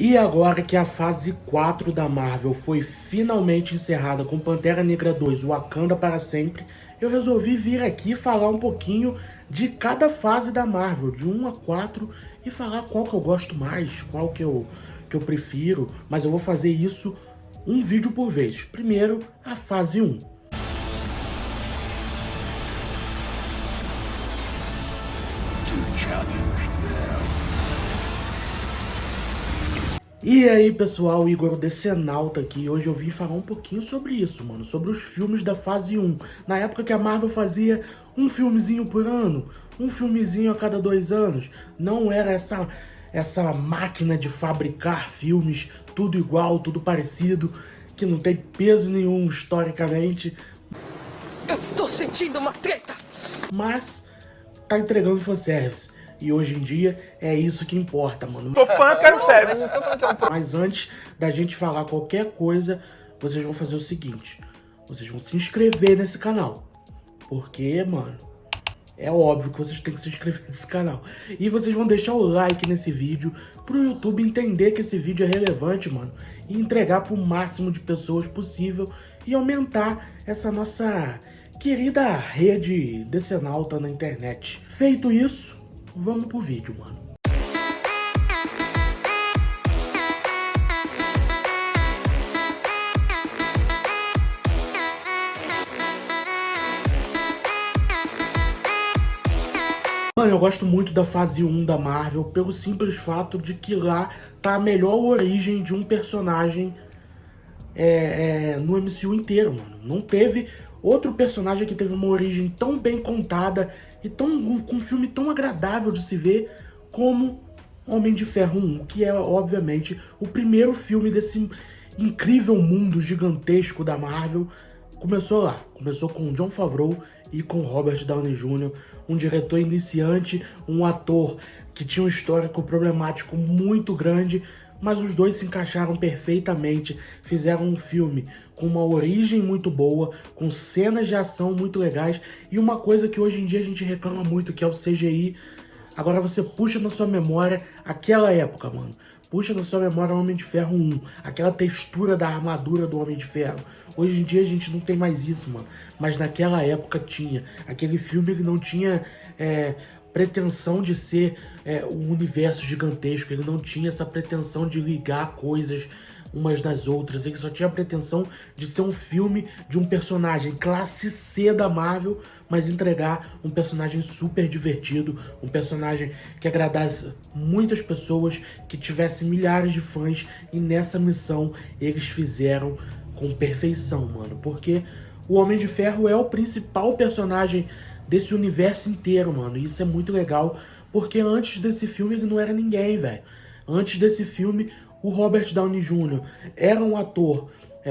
E agora que a fase 4 da Marvel foi finalmente encerrada com Pantera Negra 2, Wakanda para sempre, eu resolvi vir aqui falar um pouquinho de cada fase da Marvel, de 1 a 4, e falar qual que eu gosto mais, qual que eu prefiro, mas eu vou fazer isso um vídeo por vez. Primeiro, a fase 1. E aí pessoal, Igor Decenalta aqui. Hoje eu vim falar um pouquinho sobre isso, mano. Sobre os filmes da fase 1. Na época que a Marvel fazia um filmezinho por ano, um filmezinho a cada 2 anos. Não era essa máquina de fabricar filmes, tudo igual, tudo parecido, que não tem peso nenhum historicamente. Eu estou sentindo uma treta! Mas tá entregando fanservice. E hoje em dia é isso que importa, mano. Sou fã, quero service. Mas antes da gente falar qualquer coisa, vocês vão fazer o seguinte. Vocês vão se inscrever nesse canal. Porque, mano, é óbvio que vocês têm que se inscrever nesse canal. E vocês vão deixar o like nesse vídeo pro YouTube entender que esse vídeo é relevante, mano. E entregar pro máximo de pessoas possível. E aumentar essa nossa querida rede decenalta na internet. Feito isso, vamos pro vídeo, mano. Mano, eu gosto muito da fase 1 da Marvel pelo simples fato de que lá tá a melhor origem de um personagem no MCU inteiro, mano. Não teve outro personagem que teve uma origem tão bem contada e com um filme tão agradável de se ver como Homem de Ferro 1, que é, obviamente, o primeiro filme desse incrível mundo gigantesco da Marvel. Começou lá, começou com Jon Favreau e com Robert Downey Jr., um diretor iniciante, um ator que tinha um histórico problemático muito grande, mas os dois se encaixaram perfeitamente, fizeram um filme com uma origem muito boa, com cenas de ação muito legais, e uma coisa que hoje em dia a gente reclama muito, que é o CGI. Agora você puxa na sua memória aquela época, mano. Puxa na sua memória o Homem de Ferro 1, aquela textura da armadura do Homem de Ferro. Hoje em dia a gente não tem mais isso, mano. Mas naquela época tinha. Aquele filme que não tinha pretensão de ser um universo gigantesco. Ele não tinha essa pretensão de ligar coisas umas das outras. Ele só tinha a pretensão de ser um filme de um personagem classe C da Marvel, mas entregar um personagem super divertido, um personagem que agradasse muitas pessoas, que tivesse milhares de fãs, e nessa missão eles fizeram com perfeição, mano, porque o Homem de Ferro é o principal personagem desse universo inteiro, mano, e isso é muito legal, porque antes desse filme ele não era ninguém, velho. Antes desse filme, o Robert Downey Jr. era um ator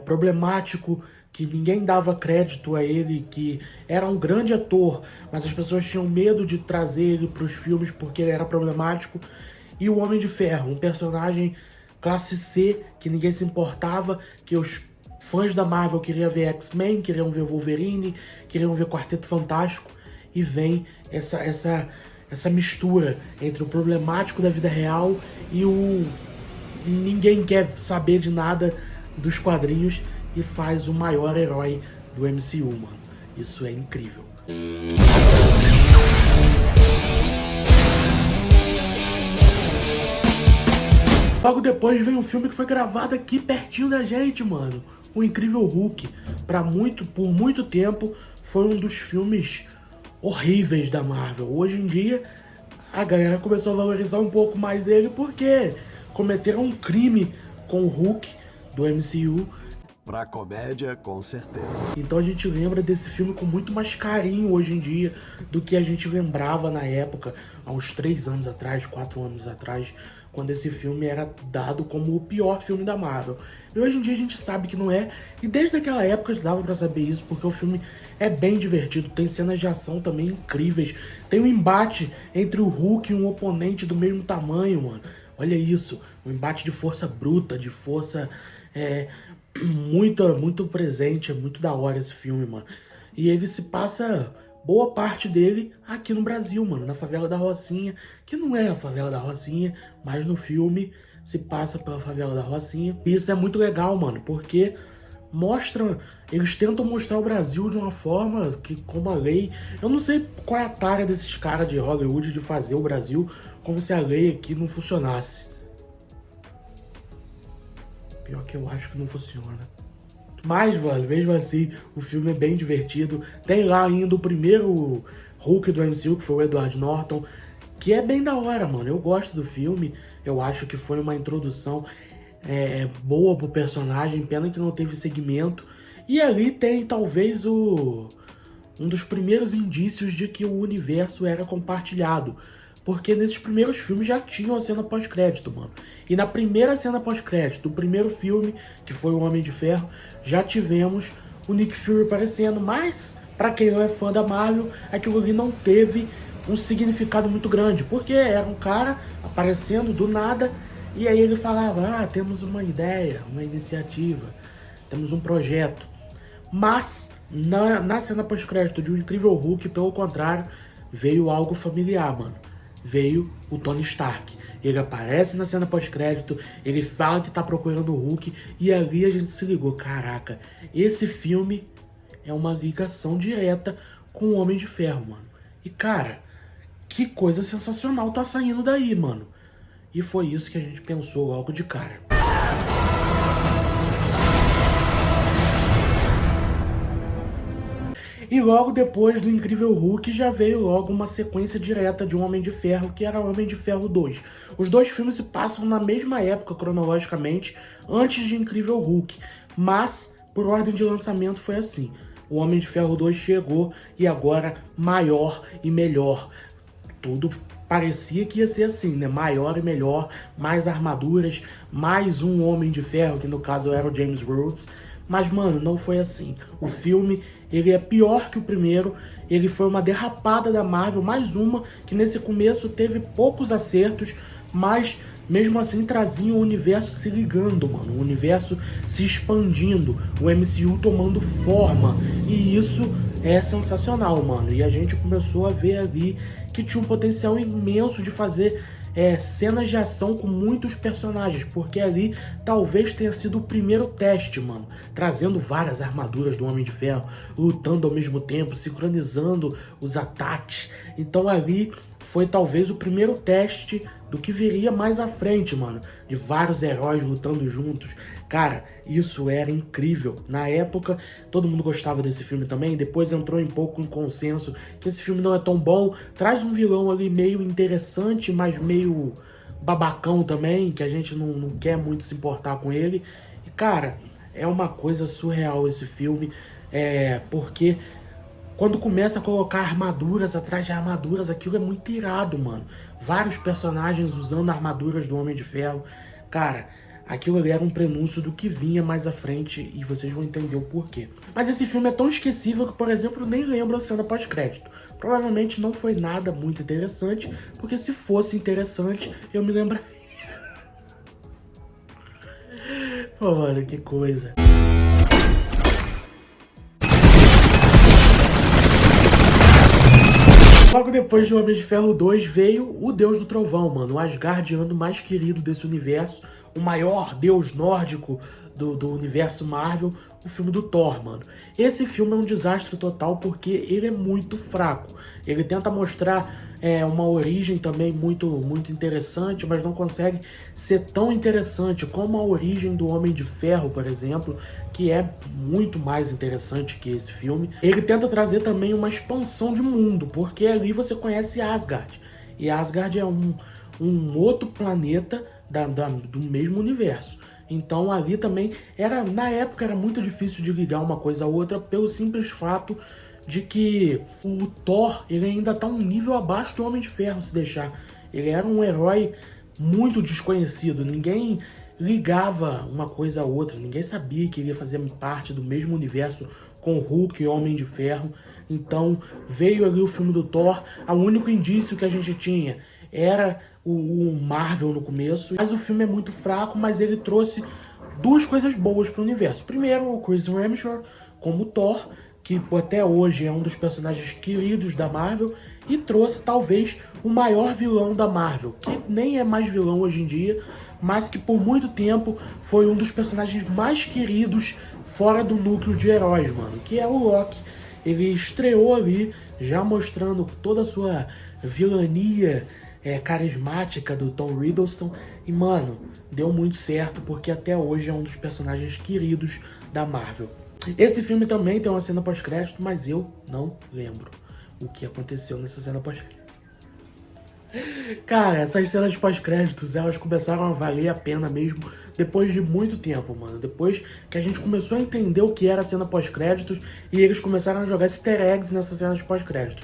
problemático, que ninguém dava crédito a ele, que era um grande ator, mas as pessoas tinham medo de trazer ele para os filmes porque ele era problemático. E o Homem de Ferro, um personagem classe C, que ninguém se importava, que os fãs da Marvel queriam ver X-Men, queriam ver Wolverine, queriam ver Quarteto Fantástico, e vem essa mistura entre o problemático da vida real e o ninguém quer saber de nada dos quadrinhos, e faz o maior herói do MCU, mano. Isso é incrível. Logo depois vem um filme que foi gravado aqui pertinho da gente, mano. O Incrível Hulk. Por muito tempo foi um dos filmes horríveis da Marvel. Hoje em dia a galera começou a valorizar um pouco mais ele porque cometeram um crime com o Hulk do MCU. Pra comédia, com certeza. Então a gente lembra desse filme com muito mais carinho hoje em dia do que a gente lembrava na época, há uns 3 anos atrás, 4 anos atrás, quando esse filme era dado como o pior filme da Marvel. E hoje em dia a gente sabe que não é, e desde aquela época dava pra saber isso, porque o filme é bem divertido, tem cenas de ação também incríveis, tem um embate entre o Hulk e um oponente do mesmo tamanho, mano. Olha isso, um embate de força bruta, de força muito presente, é muito da hora esse filme, mano. E ele se passa boa parte dele aqui no Brasil, mano, na favela da Rocinha, que não é a favela da Rocinha, mas no filme se passa pela favela da Rocinha. E isso é muito legal, mano, porque eles tentam mostrar o Brasil de uma forma que, como a lei... Eu não sei qual é a tara desses caras de Hollywood de fazer o Brasil como se a lei aqui não funcionasse. Pior que eu acho que não funciona. Mas, mano, mesmo assim, o filme é bem divertido. Tem lá ainda o primeiro Hulk do MCU, que foi o Edward Norton, que é bem da hora, mano. Eu gosto do filme. Eu acho que foi uma introdução boa pro personagem. Pena que não teve segmento. E ali tem, talvez, um dos primeiros indícios de que o universo era compartilhado. Porque nesses primeiros filmes já tinham a cena pós-crédito, mano. E na primeira cena pós-crédito do primeiro filme, que foi o Homem de Ferro, já tivemos o Nick Fury aparecendo. Mas, pra quem não é fã da Marvel, aquilo ali não teve um significado muito grande. Porque era um cara aparecendo do nada, e aí ele falava, temos uma ideia, uma iniciativa, temos um projeto. Mas, na cena pós-crédito de O Incrível Hulk, pelo contrário, veio algo familiar, mano. Veio o Tony Stark. Ele aparece na cena pós-crédito, ele fala que tá procurando o Hulk, e ali a gente se ligou, caraca, esse filme é uma ligação direta com o Homem de Ferro, mano. E cara, que coisa sensacional tá saindo daí, mano. E foi isso que a gente pensou logo de cara. E logo depois do Incrível Hulk já veio logo uma sequência direta de um Homem de Ferro, que era o Homem de Ferro 2. Os dois filmes se passam na mesma época, cronologicamente, antes de Incrível Hulk. Mas, por ordem de lançamento, foi assim. O Homem de Ferro 2 chegou e agora maior e melhor. Tudo parecia que ia ser assim, né? Maior e melhor, mais armaduras, mais um Homem de Ferro, que no caso era o James Rhodes. Mas, mano, não foi assim. O filme, ele é pior que o primeiro. Ele foi uma derrapada da Marvel, mais uma, que nesse começo teve poucos acertos, mas mesmo assim trazia o universo se ligando, mano. O universo se expandindo, o MCU tomando forma. E isso é sensacional, mano. E a gente começou a ver ali que tinha um potencial imenso de fazer cenas de ação com muitos personagens, porque ali talvez tenha sido o primeiro teste, mano, trazendo várias armaduras do Homem de Ferro, lutando ao mesmo tempo, sincronizando os ataques. Então ali foi talvez o primeiro teste do que viria mais à frente, mano, de vários heróis lutando juntos. Cara, isso era incrível. Na época, todo mundo gostava desse filme também. Depois entrou um pouco em consenso que esse filme não é tão bom. Traz um vilão ali meio interessante, mas meio babacão também, que a gente não quer muito se importar com ele. E, cara, é uma coisa surreal esse filme. Porque quando começa a colocar armaduras atrás de armaduras, aquilo é muito irado, mano. Vários personagens usando armaduras do Homem de Ferro. Cara, aquilo ali era um prenúncio do que vinha mais à frente e vocês vão entender o porquê. Mas esse filme é tão esquecível que, por exemplo, eu nem lembro a cena pós-crédito. Provavelmente não foi nada muito interessante, porque se fosse interessante, eu me lembraria. Pô, mano, que coisa. Logo depois de Homem de Ferro 2 veio o Deus do Trovão, mano. O Asgardiano mais querido desse universo. O maior deus nórdico do universo Marvel. O filme do Thor, mano. Esse filme é um desastre total porque ele é muito fraco. Ele tenta mostrar uma origem também muito interessante, mas não consegue ser tão interessante como a origem do Homem de Ferro, por exemplo, que é muito mais interessante que esse filme. Ele tenta trazer também uma expansão de mundo, porque ali você conhece Asgard. E Asgard é um outro planeta do mesmo universo. Então ali também, na época era muito difícil de ligar uma coisa a outra, pelo simples fato de que o Thor, ele ainda tá um nível abaixo do Homem de Ferro, se deixar. Ele era um herói muito desconhecido, ninguém ligava uma coisa a outra, ninguém sabia que ele ia fazer parte do mesmo universo com Hulk e Homem de Ferro. Então veio ali o filme do Thor, o único indício que a gente tinha era o Marvel no começo, mas o filme é muito fraco, mas ele trouxe duas coisas boas pro universo. Primeiro, o Chris Hemsworth como Thor, que até hoje é um dos personagens queridos da Marvel, e trouxe talvez o maior vilão da Marvel, que nem é mais vilão hoje em dia, mas que por muito tempo foi um dos personagens mais queridos fora do núcleo de heróis, mano, que é o Loki. Ele estreou ali, já mostrando toda a sua vilania carismática do Tom Hiddleston. E, mano, deu muito certo, porque até hoje é um dos personagens queridos da Marvel. Esse filme também tem uma cena pós-crédito, mas eu não lembro o que aconteceu nessa cena pós-crédito. Cara, essas cenas pós-créditos, elas começaram a valer a pena mesmo depois de muito tempo, mano. Depois que a gente começou a entender o que era a cena pós-créditos e eles começaram a jogar easter eggs nessas cenas pós-créditos.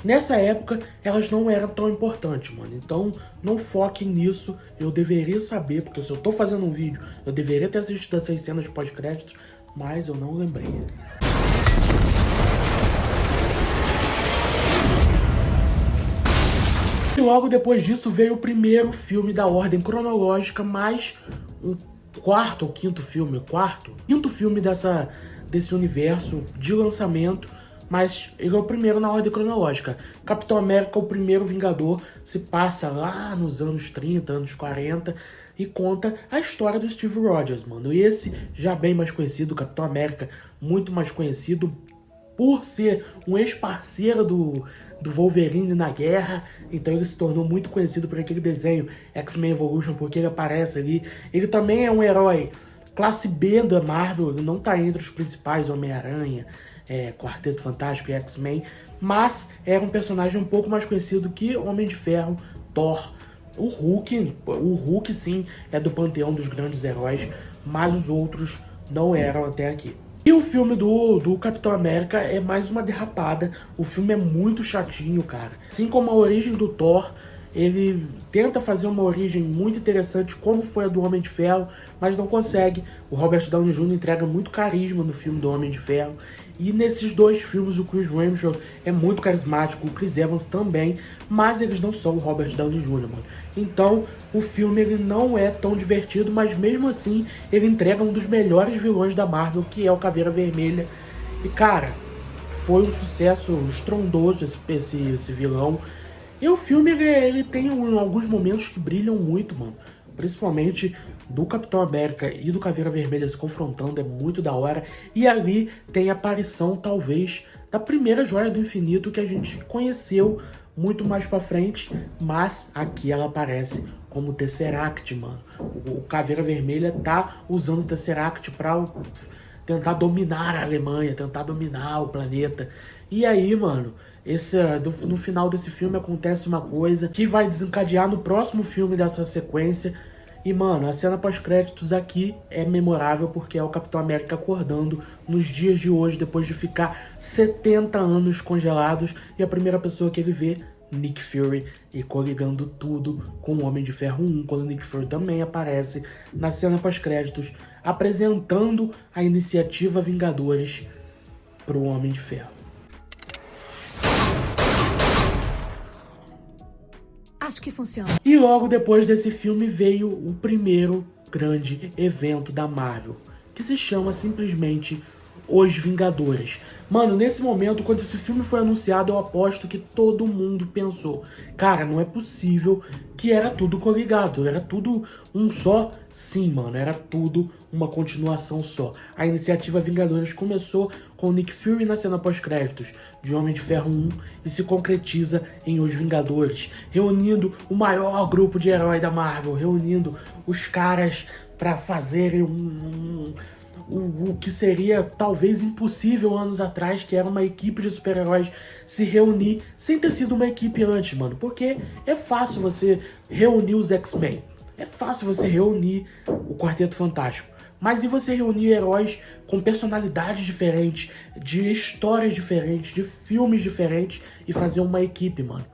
Nessa época, elas não eram tão importantes, mano. Então, não foquem nisso. Eu deveria saber, porque se eu tô fazendo um vídeo, eu deveria ter assistido essas cenas pós-créditos, mas eu não lembrei. E logo depois disso veio o primeiro filme da ordem cronológica, mais um quarto ou quinto filme, quinto filme desse universo de lançamento, mas ele é o primeiro na ordem cronológica. Capitão América, o primeiro Vingador, se passa lá nos anos 30, anos 40 e conta a história do Steve Rogers, mano. E esse já bem mais conhecido, Capitão América, muito mais conhecido por ser um ex-parceiro do Wolverine na guerra, então ele se tornou muito conhecido por aquele desenho X-Men Evolution, porque ele aparece ali. Ele também é um herói classe B da Marvel, ele não tá entre os principais, Homem-Aranha, Quarteto Fantástico e X-Men, mas era um personagem um pouco mais conhecido que Homem de Ferro, Thor, o Hulk sim é do panteão dos grandes heróis, mas os outros não eram até aqui. E o filme do Capitão América é mais uma derrapada. O filme é muito chatinho, cara. Assim como a origem do Thor, ele tenta fazer uma origem muito interessante, como foi a do Homem de Ferro, mas não consegue. O Robert Downey Jr. entrega muito carisma no filme do Homem de Ferro. E nesses dois filmes o Chris Hemsworth é muito carismático, o Chris Evans também, mas eles não são o Robert Downey Jr., mano. Então o filme ele não é tão divertido, mas mesmo assim ele entrega um dos melhores vilões da Marvel, que é o Caveira Vermelha. E cara, foi um sucesso estrondoso esse vilão. E o filme ele tem alguns momentos que brilham muito, mano. Principalmente do Capitão América e do Caveira Vermelha se confrontando, é muito da hora. E ali tem a aparição, talvez, da primeira Joia do Infinito que a gente conheceu muito mais pra frente. Mas aqui ela aparece como Tesseract, mano. O Caveira Vermelha tá usando o Tesseract pra tentar dominar a Alemanha, tentar dominar o planeta. E aí, mano, no final desse filme acontece uma coisa que vai desencadear no próximo filme dessa sequência. E, mano, a cena pós-créditos aqui é memorável porque é o Capitão América acordando nos dias de hoje, depois de ficar 70 anos congelados. E a primeira pessoa que ele vê, Nick Fury, e coligando tudo com o Homem de Ferro 1, quando o Nick Fury também aparece na cena pós-créditos, apresentando a iniciativa Vingadores pro Homem de Ferro. Acho que funciona. E logo depois desse filme veio o primeiro grande evento da Marvel, que se chama simplesmente Os Vingadores. Mano, nesse momento, quando esse filme foi anunciado, eu aposto que todo mundo pensou: cara, não é possível que era tudo coligado, era tudo um só. Sim, mano, era tudo uma continuação só. A iniciativa Vingadores começou com o Nick Fury na cena pós-créditos de Homem de Ferro 1 e se concretiza em Os Vingadores, reunindo o maior grupo de heróis da Marvel, reunindo os caras pra fazerem o que seria talvez impossível anos atrás, que era uma equipe de super-heróis se reunir sem ter sido uma equipe antes, mano. Porque é fácil você reunir os X-Men, é fácil você reunir o Quarteto Fantástico, mas e você reunir heróis com personalidades diferentes, de histórias diferentes, de filmes diferentes e fazer uma equipe, mano?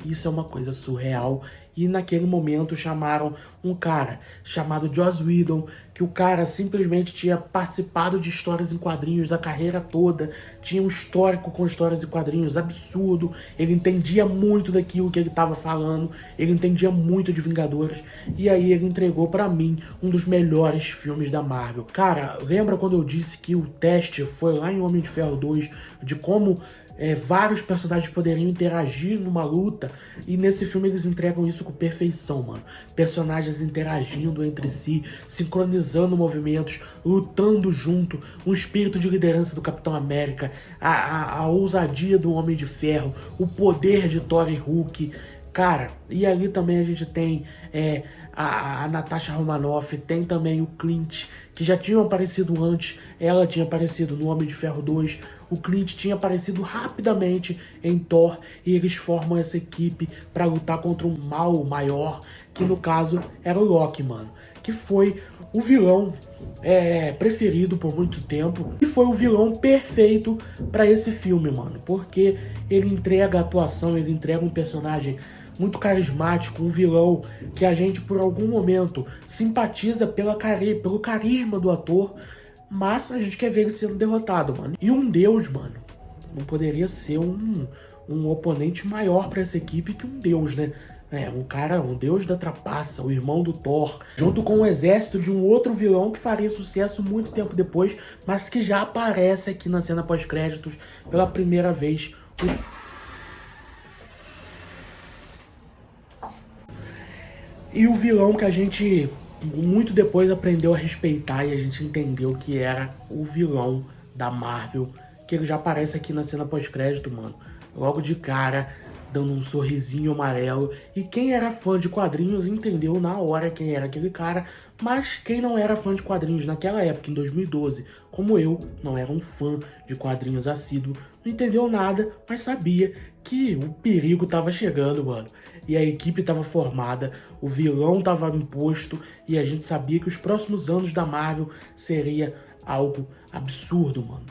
Isso é uma coisa surreal. E naquele momento chamaram um cara chamado Joss Whedon, que o cara simplesmente tinha participado de histórias em quadrinhos a carreira toda, tinha um histórico com histórias em quadrinhos absurdo, ele entendia muito daquilo que ele estava falando, ele entendia muito de Vingadores, e aí ele entregou pra mim um dos melhores filmes da Marvel. Cara, lembra quando eu disse que o teste foi lá em Homem de Ferro 2, de como vários personagens poderiam interagir numa luta, e nesse filme eles entregam isso com perfeição, mano. Personagens interagindo entre si, sincronizando movimentos, lutando junto, um espírito de liderança do Capitão América, a ousadia do Homem de Ferro, o poder de Thor e Hulk. Cara, e ali também a gente tem a Natasha Romanoff, tem também o Clint, que já tinham aparecido antes. Ela tinha aparecido no Homem de Ferro 2, o Clint tinha aparecido rapidamente em Thor, e eles formam essa equipe pra lutar contra um mal maior, que no caso era o Loki, mano, que foi o vilão preferido por muito tempo, e foi o vilão perfeito pra esse filme, mano, porque ele entrega a atuação, ele entrega um personagem muito carismático, um vilão que a gente por algum momento simpatiza pelo carisma do ator, mas a gente quer ver ele sendo derrotado, mano. E um deus, mano, não poderia ser um oponente maior pra essa equipe que um deus, né? Um deus da trapaça, o irmão do Thor, junto com o exército de um outro vilão que faria sucesso muito tempo depois, mas que já aparece aqui na cena pós-créditos pela primeira vez. E o vilão que a gente muito depois aprendeu a respeitar, e a gente entendeu que era o vilão da Marvel, que ele já aparece aqui na cena pós-crédito, mano. Logo de cara, dando um sorrisinho amarelo. E quem era fã de quadrinhos entendeu na hora quem era aquele cara, mas quem não era fã de quadrinhos naquela época, em 2012, como eu, não era um fã de quadrinhos assíduo, não entendeu nada, mas sabia que o perigo tava chegando, mano. E a equipe tava formada, o vilão tava imposto, e a gente sabia que os próximos anos da Marvel seria algo absurdo, mano.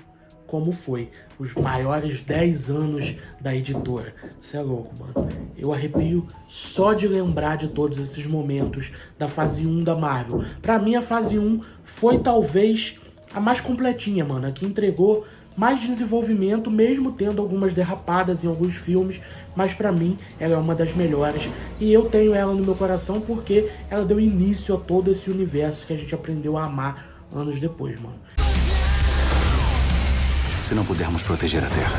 Como foi os maiores 10 anos da editora. Cê é louco, mano. Eu arrepio só de lembrar de todos esses momentos da fase 1 da Marvel. Pra mim, a fase 1 foi talvez a mais completinha, mano. A que entregou mais desenvolvimento, mesmo tendo algumas derrapadas em alguns filmes, mas pra mim ela é uma das melhores, e eu tenho ela no meu coração porque ela deu início a todo esse universo que a gente aprendeu a amar anos depois, mano. Se não pudermos proteger a Terra,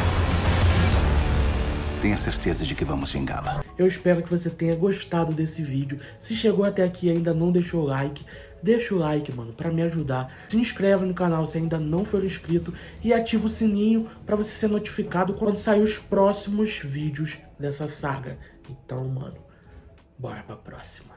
tenha certeza de que vamos vingá-la. Eu espero que você tenha gostado desse vídeo. Se chegou até aqui e ainda não deixou o like, deixa o like, mano, pra me ajudar. Se inscreve no canal se ainda não for inscrito e ativa o sininho pra você ser notificado quando sair os próximos vídeos dessa saga. Então, mano, bora pra próxima.